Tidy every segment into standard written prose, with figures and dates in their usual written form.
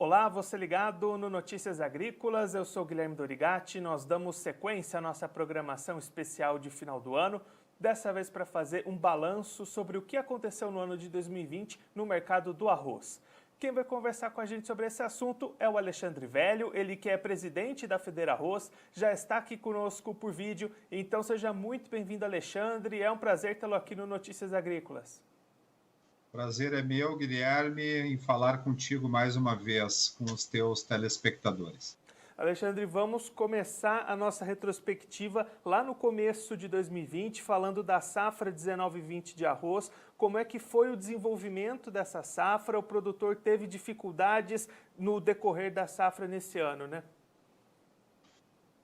Olá, você ligado no Notícias Agrícolas, eu sou Guilherme Dorigatti. Nós damos sequência à nossa programação especial de final do ano, dessa vez para fazer um balanço sobre o que aconteceu no ano de 2020 no mercado do arroz. Quem vai conversar com a gente sobre esse assunto é o Alexandre Velho, ele que é presidente da Federarroz, já está aqui conosco por vídeo, então seja muito bem-vindo, Alexandre, é um prazer tê-lo aqui no Notícias Agrícolas. Prazer é meu, Guilherme, em falar contigo mais uma vez com os teus telespectadores. Alexandre, vamos começar a nossa retrospectiva lá no começo de 2020, falando da safra 19/20 de arroz. Como é que foi o desenvolvimento dessa safra? O produtor teve dificuldades no decorrer da safra nesse ano, né?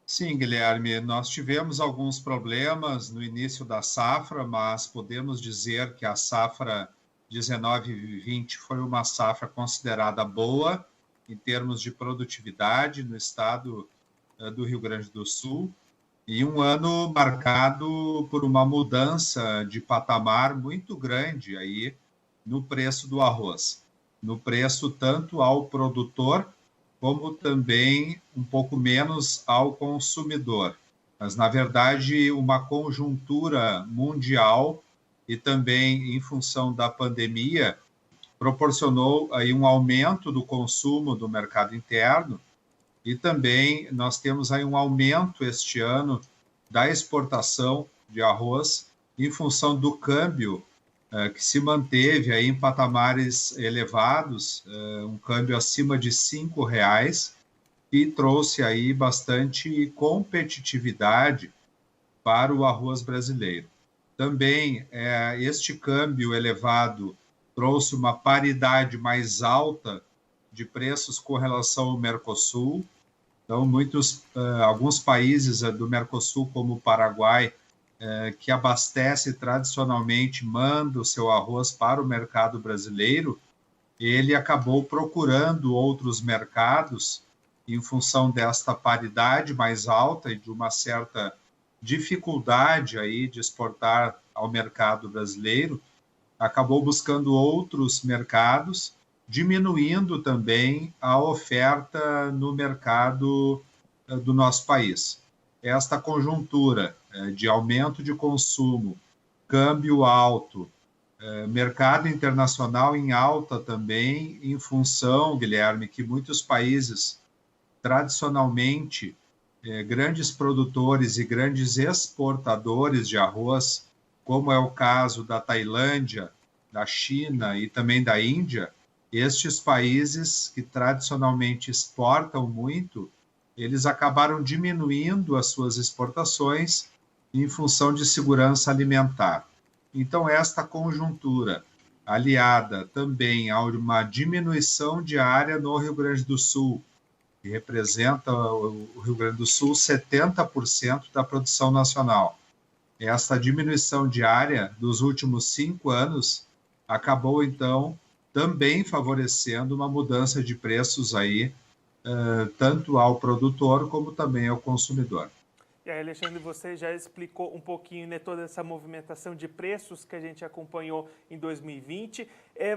Sim, Guilherme, nós tivemos alguns problemas no início da safra, mas podemos dizer que a safra 19/20 foi uma safra considerada boa em termos de produtividade no estado do Rio Grande do Sul, e um ano marcado por uma mudança de patamar muito grande aí no preço do arroz, no preço tanto ao produtor como também um pouco menos ao consumidor. Mas, na verdade, uma conjuntura mundial e também em função da pandemia proporcionou aí um aumento do consumo do mercado interno, e também nós temos aí um aumento este ano da exportação de arroz em função do câmbio que se manteve aí em patamares elevados, um câmbio acima de R$ 5, e trouxe aí bastante competitividade para o arroz brasileiro. Também este câmbio elevado trouxe uma paridade mais alta de preços com relação ao Mercosul. Então, alguns países do Mercosul, como o Paraguai, que abastece tradicionalmente, manda o seu arroz para o mercado brasileiro, ele acabou procurando outros mercados em função desta paridade mais alta e de uma certa dificuldade aí de exportar ao mercado brasileiro, acabou buscando outros mercados, diminuindo também a oferta no mercado do nosso país. Esta conjuntura de aumento de consumo, câmbio alto, mercado internacional em alta também, em função, Guilherme, que muitos países, tradicionalmente, grandes produtores e grandes exportadores de arroz, como é o caso da Tailândia, da China e também da Índia, estes países que tradicionalmente exportam muito, eles acabaram diminuindo as suas exportações em função de segurança alimentar. Então, esta conjuntura, aliada também a uma diminuição de área no Rio Grande do Sul, que representa o Rio Grande do Sul 70% da produção nacional. Essa diminuição de área dos últimos 5 anos acabou, então, também favorecendo uma mudança de preços aí, tanto ao produtor como também ao consumidor. E aí, Alexandre, você já explicou um pouquinho, né, toda essa movimentação de preços que a gente acompanhou em 2020,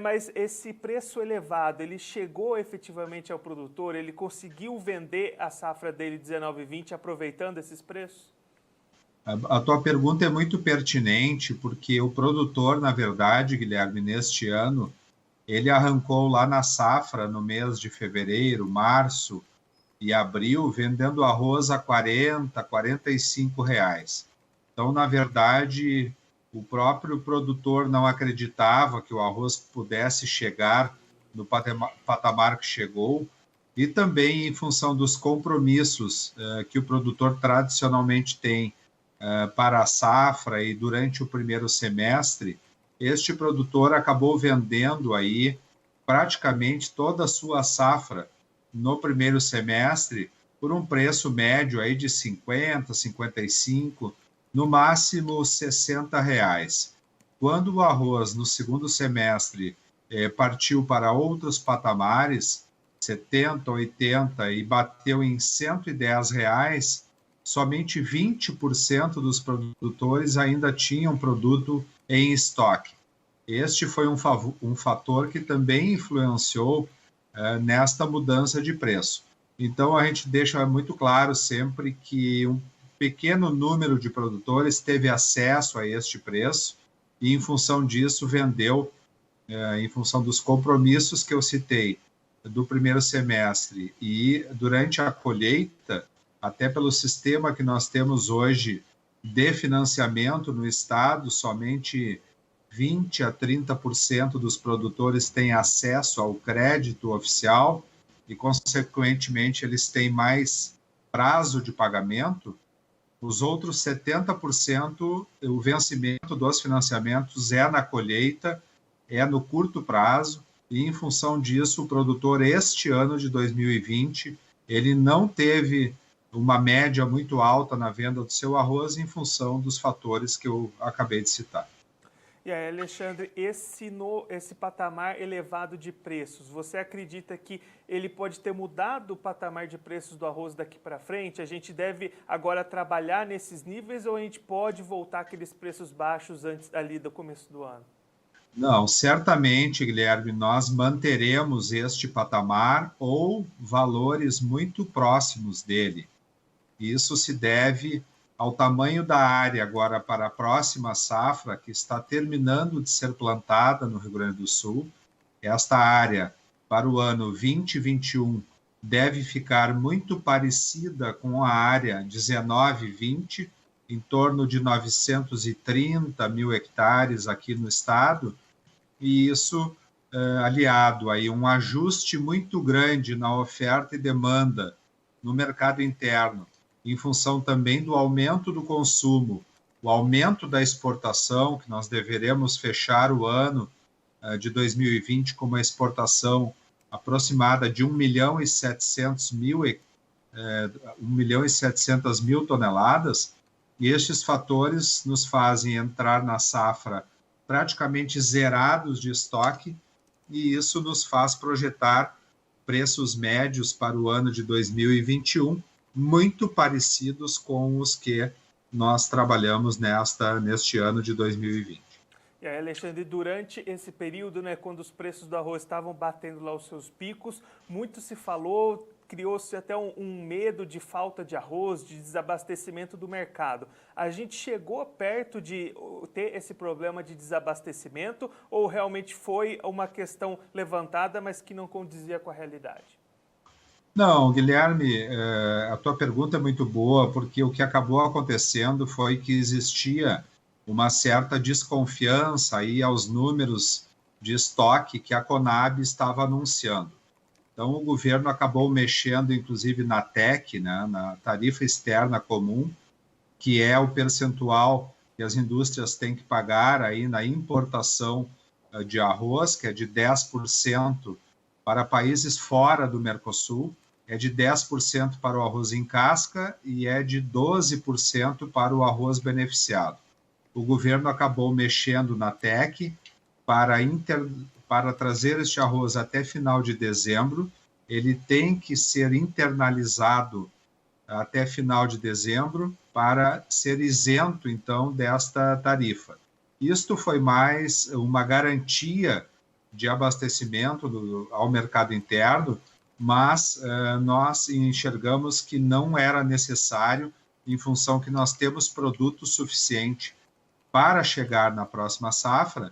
mas esse preço elevado, ele chegou efetivamente ao produtor? Ele conseguiu vender a safra dele 19/20 aproveitando esses preços? A tua pergunta é muito pertinente, porque o produtor, na verdade, Guilherme, neste ano, ele arrancou lá na safra, no mês de fevereiro, março e abril, vendendo arroz a R$ 45. Então, na verdade, o próprio produtor não acreditava que o arroz pudesse chegar no patamar que chegou, e também em função dos compromissos que o produtor tradicionalmente tem para a safra e durante o primeiro semestre, este produtor acabou vendendo aí praticamente toda a sua safra no primeiro semestre por um preço médio aí de 50, 55, no máximo R$ 60. Quando o arroz no segundo semestre partiu para outros patamares, 70, 80, e bateu em R$ 110, somente 20% dos produtores ainda tinham produto em estoque. Este foi um fator que também influenciou nesta mudança de preço. Então, a gente deixa muito claro sempre que um pequeno número de produtores teve acesso a este preço e, em função disso, vendeu, em função dos compromissos que eu citei do primeiro semestre e durante a colheita, até pelo sistema que nós temos hoje de financiamento no Estado, somente 20% a 30% dos produtores têm acesso ao crédito oficial e, consequentemente, eles têm mais prazo de pagamento. Os outros 70%, o vencimento dos financiamentos é na colheita, é no curto prazo, e, em função disso, o produtor, este ano de 2020, ele não teve uma média muito alta na venda do seu arroz em função dos fatores que eu acabei de citar. E aí, Alexandre, esse patamar elevado de preços, você acredita que ele pode ter mudado o patamar de preços do arroz daqui para frente? A gente deve agora trabalhar nesses níveis ou a gente pode voltar àqueles preços baixos antes ali do começo do ano? Não, certamente, Guilherme, nós manteremos este patamar ou valores muito próximos dele. Isso se deve ao tamanho da área agora para a próxima safra, que está terminando de ser plantada no Rio Grande do Sul. Esta área, para o ano 2021, deve ficar muito parecida com a área 19-20, em torno de 930 mil hectares aqui no estado, e isso aliado a um ajuste muito grande na oferta e demanda no mercado interno, em função também do aumento do consumo, o aumento da exportação, que nós deveremos fechar o ano de 2020 com uma exportação aproximada de 1.700.000 toneladas, e estes fatores nos fazem entrar na safra praticamente zerados de estoque, e isso nos faz projetar preços médios para o ano de 2021, muito parecidos com os que nós trabalhamos neste ano de 2020. E aí, Alexandre, durante esse período, quando os preços do arroz estavam batendo lá os seus picos, muito se falou, criou-se até um medo de falta de arroz, de desabastecimento do mercado. A gente chegou perto de ter esse problema de desabastecimento ou realmente foi uma questão levantada, mas que não condizia com a realidade? Não, Guilherme, a tua pergunta é muito boa, porque o que acabou acontecendo foi que existia uma certa desconfiança aí aos números de estoque que a Conab estava anunciando. Então, o governo acabou mexendo, inclusive, na TEC, na tarifa externa comum, que é o percentual que as indústrias têm que pagar aí na importação de arroz, que é de 10% para países fora do Mercosul, é de 10% para o arroz em casca e é de 12% para o arroz beneficiado. O governo acabou mexendo na TEC para trazer este arroz até final de dezembro. Ele tem que ser internalizado até final de dezembro para ser isento, então, desta tarifa. Isto foi mais uma garantia de abastecimento ao mercado interno, mas nós enxergamos que não era necessário, em função que nós temos produto suficiente para chegar na próxima safra,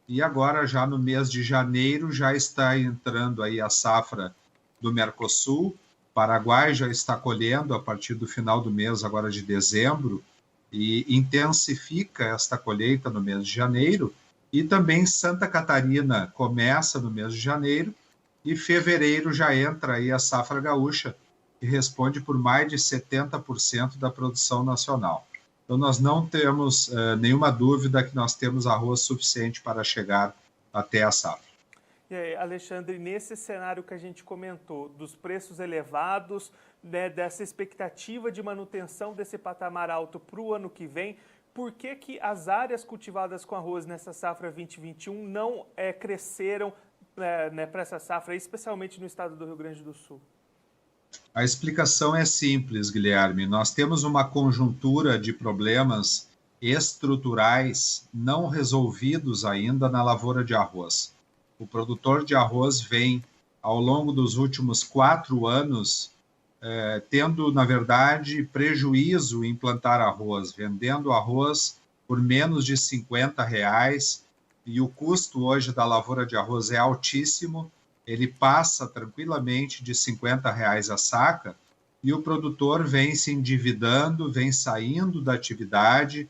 e agora já no mês de janeiro já está entrando aí a safra do Mercosul, Paraguai já está colhendo a partir do final do mês, agora de dezembro, e intensifica esta colheita no mês de janeiro, e também Santa Catarina começa no mês de janeiro, e fevereiro já entra aí a safra gaúcha, que responde por mais de 70% da produção nacional. Então, nós não temos nenhuma dúvida que nós temos arroz suficiente para chegar até a safra. E aí, Alexandre, nesse cenário que a gente comentou, dos preços elevados, dessa expectativa de manutenção desse patamar alto para o ano que vem, por que as áreas cultivadas com arroz nessa safra 2021 não cresceram para essa safra, especialmente no estado do Rio Grande do Sul? A explicação é simples, Guilherme. Nós temos uma conjuntura de problemas estruturais não resolvidos ainda na lavoura de arroz. O produtor de arroz vem ao longo dos últimos 4 anos, tendo, na verdade, prejuízo em plantar arroz, vendendo arroz por menos de R$ 50, e o custo hoje da lavoura de arroz é altíssimo, ele passa tranquilamente de R$ 50 a saca, e o produtor vem se endividando, vem saindo da atividade,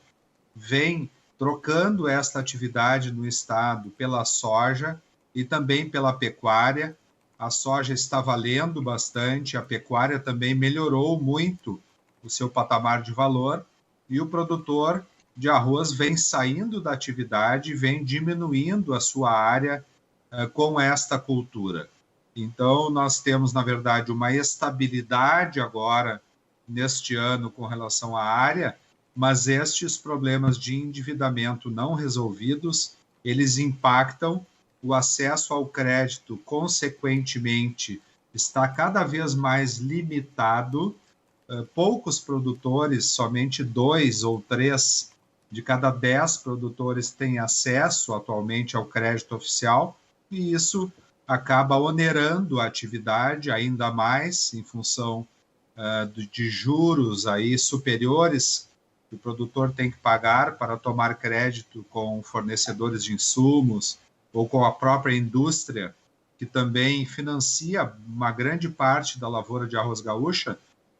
vem trocando esta atividade no estado pela soja e também pela pecuária. A soja está valendo bastante, a pecuária também melhorou muito o seu patamar de valor, e o produtor de arroz vem saindo da atividade, vem diminuindo a sua área com esta cultura. Então, nós temos, na verdade, uma estabilidade agora, neste ano, com relação à área, mas estes problemas de endividamento não resolvidos, eles impactam o acesso ao crédito, consequentemente, está cada vez mais limitado. Poucos produtores, somente 2 ou 3 de cada 10 produtores têm acesso atualmente ao crédito oficial, e isso acaba onerando a atividade ainda mais em função de juros aí superiores que o produtor tem que pagar para tomar crédito com fornecedores de insumos ou com a própria indústria, que também financia uma grande parte da lavoura de arroz gaúcha.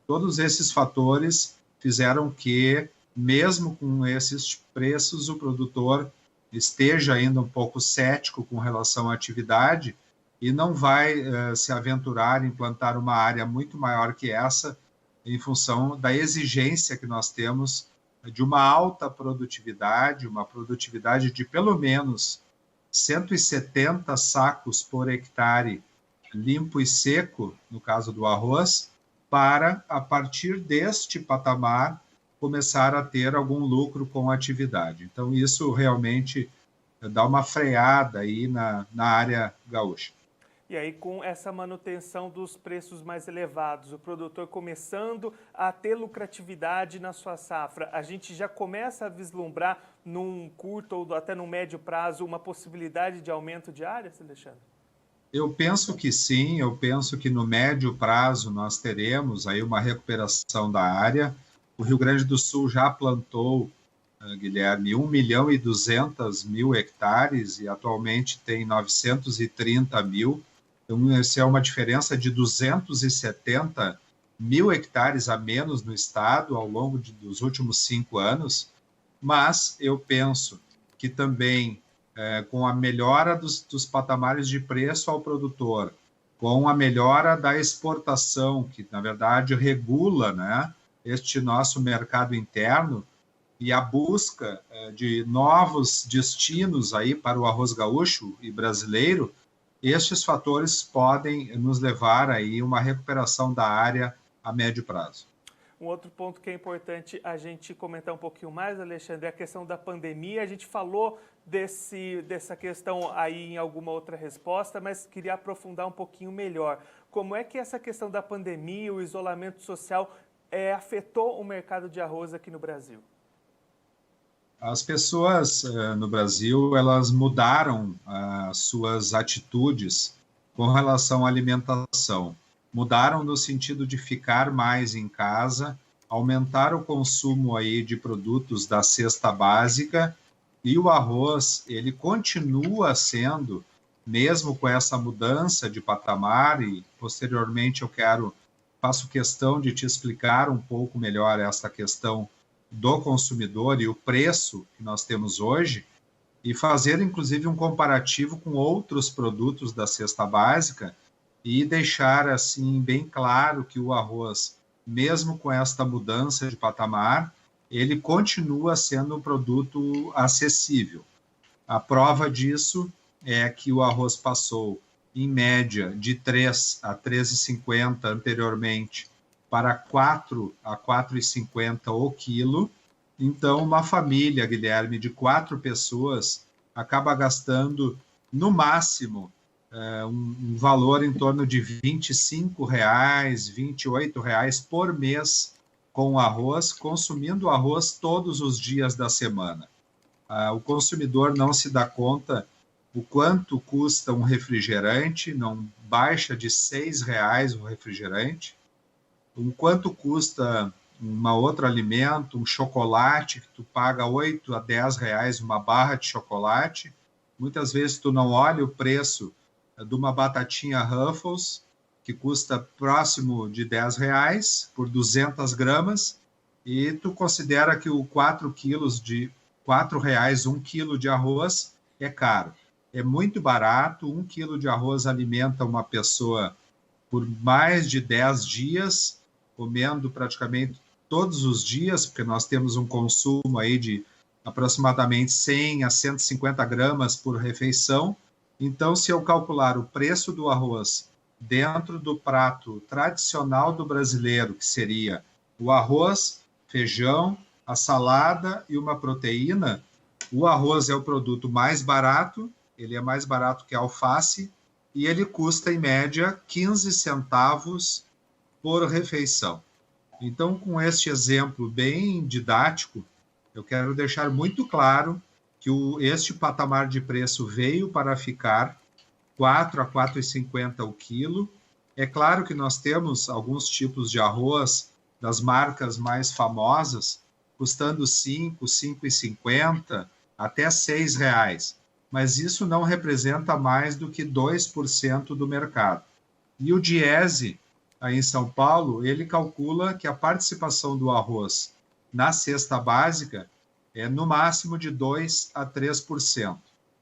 Todos esses fatores fizeram que, mesmo com esses preços, o produtor esteja ainda um pouco cético com relação à atividade e não vai se aventurar em plantar uma área muito maior que essa, em função da exigência que nós temos de uma alta produtividade, uma produtividade de pelo menos 170 sacos por hectare limpo e seco, no caso do arroz, para, a partir deste patamar, começar a ter algum lucro com a atividade. Então, isso realmente dá uma freada aí na área gaúcha. E aí, com essa manutenção dos preços mais elevados, o produtor começando a ter lucratividade na sua safra, a gente já começa a vislumbrar num curto ou até num médio prazo uma possibilidade de aumento de áreas, Alexandre? Eu penso que sim, eu penso que no médio prazo nós teremos aí uma recuperação da área. O Rio Grande do Sul já plantou, Guilherme, 1.200.000 hectares e atualmente tem 930 mil. Então, essa é uma diferença de 270 mil hectares a menos no estado ao longo dos últimos 5 anos. Mas eu penso que também, com a melhora dos patamares de preço ao produtor, com a melhora da exportação, que na verdade regula, né, este nosso mercado interno, e a busca de novos destinos aí para o arroz gaúcho e brasileiro, estes fatores podem nos levar aí uma recuperação da área a médio prazo. Um outro ponto que é importante a gente comentar um pouquinho mais, Alexandre, é a questão da pandemia. A gente falou dessa questão aí em alguma outra resposta, mas queria aprofundar um pouquinho melhor. Como é que essa questão da pandemia, o isolamento social, afetou o mercado de arroz aqui no Brasil? As pessoas no Brasil, elas mudaram as suas atitudes com relação à alimentação. Mudaram no sentido de ficar mais em casa, aumentar o consumo aí de produtos da cesta básica, e o arroz, ele continua sendo, mesmo com essa mudança de patamar, e posteriormente faço questão de te explicar um pouco melhor essa questão do consumidor e o preço que nós temos hoje, e fazer inclusive um comparativo com outros produtos da cesta básica e deixar assim bem claro que o arroz, mesmo com esta mudança de patamar, ele continua sendo um produto acessível. A prova disso é que o arroz passou, em média, de 3 a 13,50 anteriormente, para 4 a 4,50 o quilo. Então, uma família, Guilherme, de 4 pessoas, acaba gastando, no máximo, um valor em torno de R$ 25, R$ 28 por mês com arroz, consumindo arroz todos os dias da semana. O consumidor não se dá conta o quanto custa um refrigerante, não baixa de R$ 6 o refrigerante, o quanto custa outro alimento, um chocolate, que tu paga R$ 8 a R$ 10 uma barra de chocolate, muitas vezes tu não olha o preço de uma batatinha Ruffles, que custa próximo de R$ 10 por 200 gramas, e tu considera que o 4 quilos de R$ 4, 1 quilo de arroz é caro. É muito barato, 1 quilo de arroz alimenta uma pessoa por mais de 10 dias, comendo praticamente todos os dias, porque nós temos um consumo aí de aproximadamente 100 a 150 gramas por refeição. Então, se eu calcular o preço do arroz dentro do prato tradicional do brasileiro, que seria o arroz, feijão, a salada e uma proteína, o arroz é o produto mais barato, ele é mais barato que a alface, e ele custa, em média, 15 centavos por refeição. Então, com este exemplo bem didático, eu quero deixar muito claro que este patamar de preço veio para ficar, 4 a 4,50 o quilo. É claro que nós temos alguns tipos de arroz das marcas mais famosas, custando 5, 5,50, até R$ 6, mas isso não representa mais do que 2% do mercado. E o Diese, aí em São Paulo, ele calcula que a participação do arroz na cesta básica é no máximo de 2 a 3%.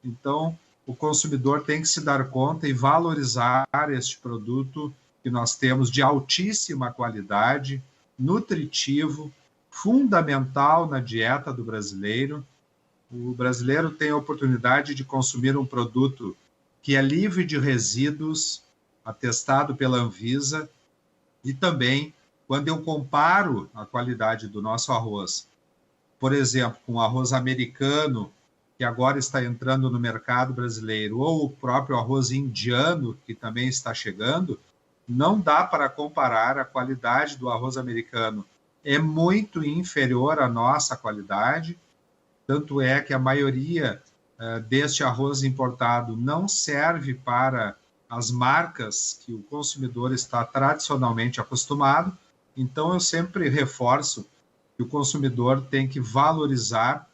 Então, o consumidor tem que se dar conta e valorizar este produto que nós temos de altíssima qualidade, nutritivo, fundamental na dieta do brasileiro. O brasileiro tem a oportunidade de consumir um produto que é livre de resíduos, atestado pela Anvisa, e também, quando eu comparo a qualidade do nosso arroz, por exemplo, com o arroz americano, que agora está entrando no mercado brasileiro, ou o próprio arroz indiano, que também está chegando, não dá para comparar a qualidade do arroz americano. É muito inferior à nossa qualidade, tanto é que a maioria deste arroz importado não serve para as marcas que o consumidor está tradicionalmente acostumado. Então, eu sempre reforço que o consumidor tem que valorizar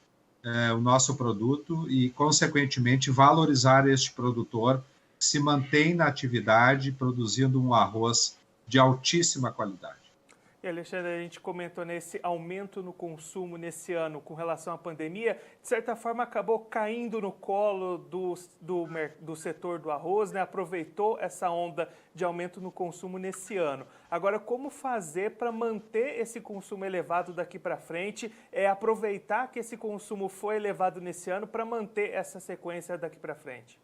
o nosso produto e, consequentemente, valorizar este produtor que se mantém na atividade produzindo um arroz de altíssima qualidade. E, Alexandre, a gente comentou nesse aumento no consumo nesse ano com relação à pandemia, de certa forma acabou caindo no colo do setor do arroz, né? Aproveitou essa onda de aumento no consumo nesse ano. Agora, como fazer para manter esse consumo elevado daqui para frente, aproveitar que esse consumo foi elevado nesse ano para manter essa sequência daqui para frente?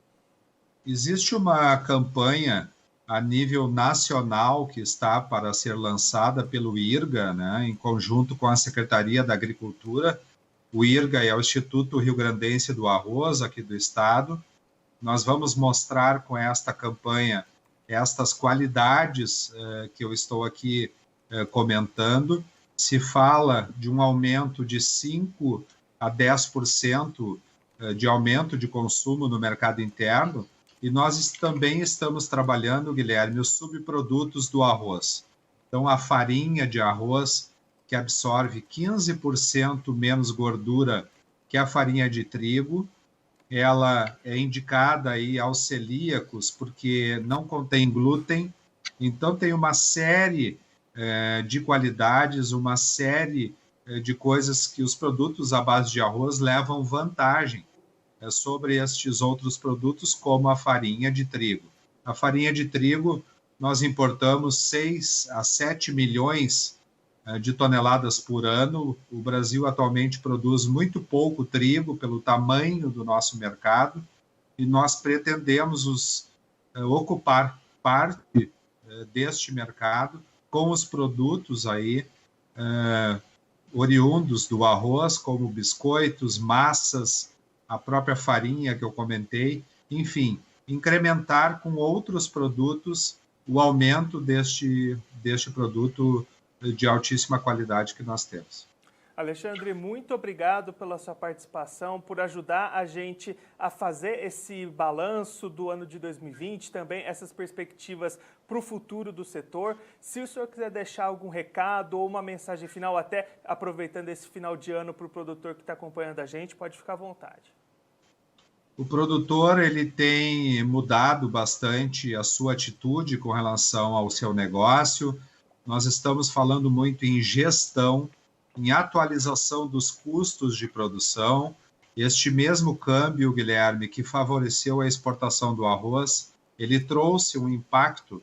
Existe uma campanha a nível nacional que está para ser lançada pelo IRGA, né, em conjunto com a Secretaria da Agricultura. O IRGA é o Instituto Rio-Grandense do Arroz, aqui do estado. Nós vamos mostrar com esta campanha estas qualidades que eu estou aqui comentando. Se fala de um aumento de 5 a 10% de aumento de consumo no mercado interno. E nós também estamos trabalhando, Guilherme, os subprodutos do arroz. Então, a farinha de arroz, que absorve 15% menos gordura que a farinha de trigo, ela é indicada aí aos celíacos porque não contém glúten. Então, tem uma série de qualidades, uma série de coisas que os produtos à base de arroz levam vantagem sobre estes outros produtos, como a farinha de trigo. A farinha de trigo, nós importamos 6 a 7 milhões de toneladas por ano. O Brasil atualmente produz muito pouco trigo pelo tamanho do nosso mercado, e nós pretendemos ocupar parte deste mercado com os produtos aí oriundos do arroz, como biscoitos, massas, a própria farinha que eu comentei, enfim, incrementar com outros produtos o aumento deste produto de altíssima qualidade que nós temos. Alexandre, muito obrigado pela sua participação, por ajudar a gente a fazer esse balanço do ano de 2020, também essas perspectivas para o futuro do setor. Se o senhor quiser deixar algum recado ou uma mensagem final, até aproveitando esse final de ano para o produtor que está acompanhando a gente, pode ficar à vontade. O produtor ele tem mudado bastante a sua atitude com relação ao seu negócio. Nós estamos falando muito em gestão, em atualização dos custos de produção. Este mesmo câmbio, Guilherme, que favoreceu a exportação do arroz, ele trouxe um impacto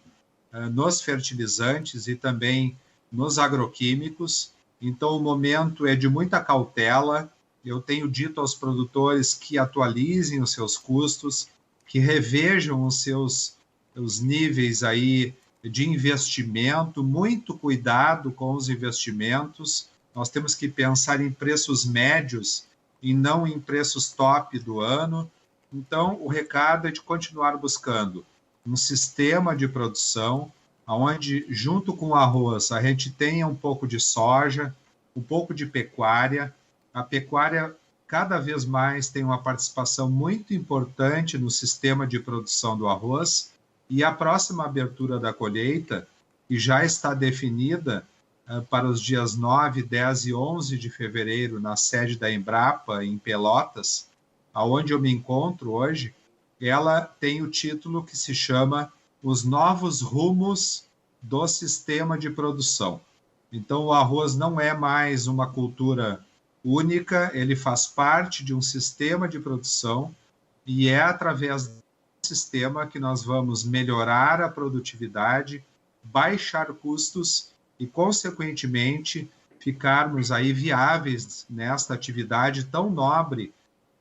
nos fertilizantes e também nos agroquímicos. Então, o momento é de muita cautela. Eu tenho dito aos produtores que atualizem os seus custos, que revejam os níveis aí de investimento, muito cuidado com os investimentos. Nós temos que pensar em preços médios e não em preços top do ano. Então, o recado é de continuar buscando um sistema de produção onde, junto com o arroz, a gente tenha um pouco de soja, um pouco de pecuária. A pecuária cada vez mais tem uma participação muito importante no sistema de produção do arroz, e a próxima abertura da colheita, que já está definida para os dias 9, 10 e 11 de fevereiro, na sede da Embrapa, em Pelotas, aonde eu me encontro hoje, ela tem o título que se chama Os Novos Rumos do Sistema de Produção. Então, o arroz não é mais uma cultura única, ele faz parte de um sistema de produção e é através do sistema que nós vamos melhorar a produtividade, baixar custos e, consequentemente, ficarmos aí viáveis nesta atividade tão nobre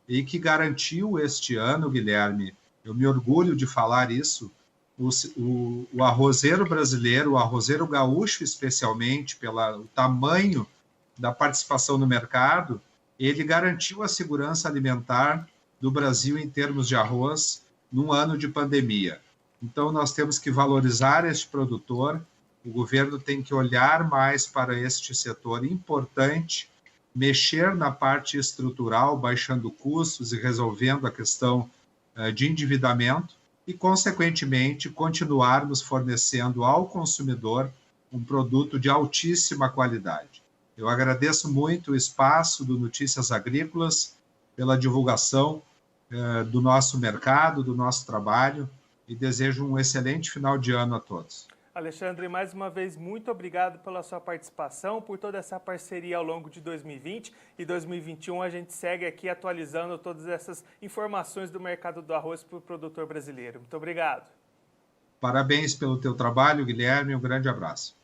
e que garantiu este ano, Guilherme, eu me orgulho de falar isso, o arrozeiro brasileiro, o arrozeiro gaúcho especialmente, pelo tamanho da participação no mercado, ele garantiu a segurança alimentar do Brasil em termos de arroz num ano de pandemia. Então, nós temos que valorizar este produtor, o governo tem que olhar mais para este setor importante, mexer na parte estrutural, baixando custos e resolvendo a questão de endividamento e, consequentemente, continuarmos fornecendo ao consumidor um produto de altíssima qualidade. Eu agradeço muito o espaço do Notícias Agrícolas pela divulgação do nosso mercado, do nosso trabalho, e desejo um excelente final de ano a todos. Alexandre, mais uma vez, muito obrigado pela sua participação, por toda essa parceria ao longo de 2020 e 2021. A gente segue aqui atualizando todas essas informações do mercado do arroz para o produtor brasileiro. Muito obrigado. Parabéns pelo teu trabalho, Guilherme. Um grande abraço.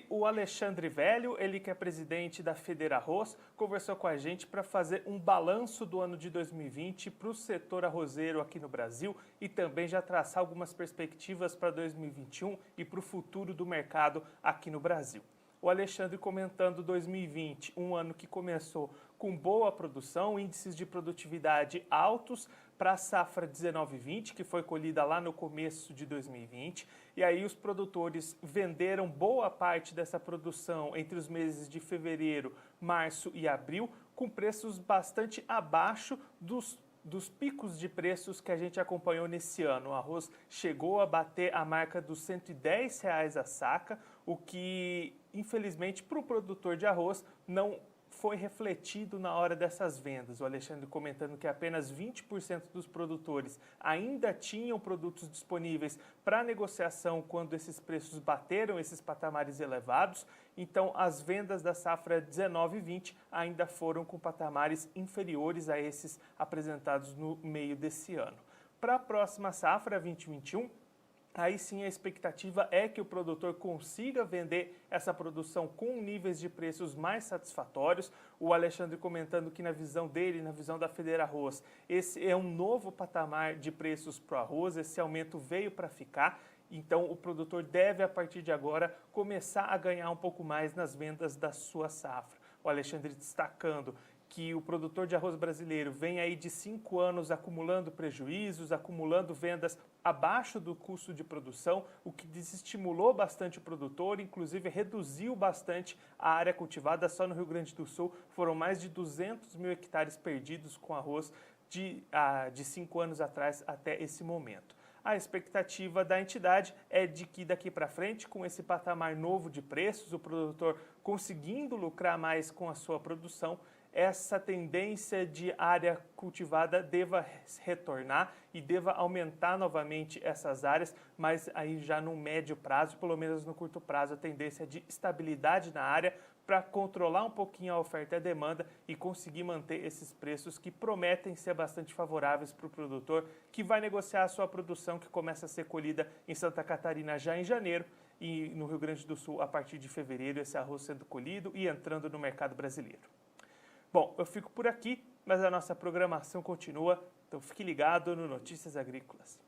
O Alexandre Velho, ele que é presidente da Federarroz, conversou com a gente para fazer um balanço do ano de 2020 para o setor arrozeiro aqui no Brasil e também já traçar algumas perspectivas para 2021 e para o futuro do mercado aqui no Brasil. O Alexandre comentando 2020, um ano que começou com boa produção, índices de produtividade altos para a safra 19-20, que foi colhida lá no começo de 2020. E aí os produtores venderam boa parte dessa produção entre os meses de fevereiro, março e abril, com preços bastante abaixo dos picos de preços que a gente acompanhou nesse ano. O arroz chegou a bater a marca dos R$ 110 a saca, o que, infelizmente, para o produtor de arroz não foi refletido na hora dessas vendas. O Alexandre comentando que apenas 20% dos produtores ainda tinham produtos disponíveis para negociação quando esses preços bateram esses patamares elevados. Então, as vendas da safra 19-20 ainda foram com patamares inferiores a esses apresentados no meio desse ano. Para a próxima safra, 2021, aí sim a expectativa é que o produtor consiga vender essa produção com níveis de preços mais satisfatórios. O Alexandre comentando que na visão dele, na visão da Federarroz, esse é um novo patamar de preços para o arroz, esse aumento veio para ficar. Então o produtor deve, a partir de agora, começar a ganhar um pouco mais nas vendas da sua safra. O Alexandre destacando que o produtor de arroz brasileiro vem aí de 5 anos acumulando prejuízos, acumulando vendas abaixo do custo de produção, o que desestimulou bastante o produtor, inclusive reduziu bastante a área cultivada. Só no Rio Grande do Sul foram mais de 200 mil hectares perdidos com arroz de 5 anos atrás até esse momento. A expectativa da entidade é de que daqui para frente, com esse patamar novo de preços, o produtor conseguindo lucrar mais com a sua produção, essa tendência de área cultivada deva retornar e deva aumentar novamente essas áreas, mas aí já no médio prazo, pelo menos no curto prazo, a tendência é de estabilidade na área para controlar um pouquinho a oferta e a demanda e conseguir manter esses preços que prometem ser bastante favoráveis para o produtor que vai negociar a sua produção, que começa a ser colhida em Santa Catarina já em janeiro e no Rio Grande do Sul a partir de fevereiro, esse arroz sendo colhido e entrando no mercado brasileiro. Bom, eu fico por aqui, mas a nossa programação continua, então fique ligado no Notícias Agrícolas.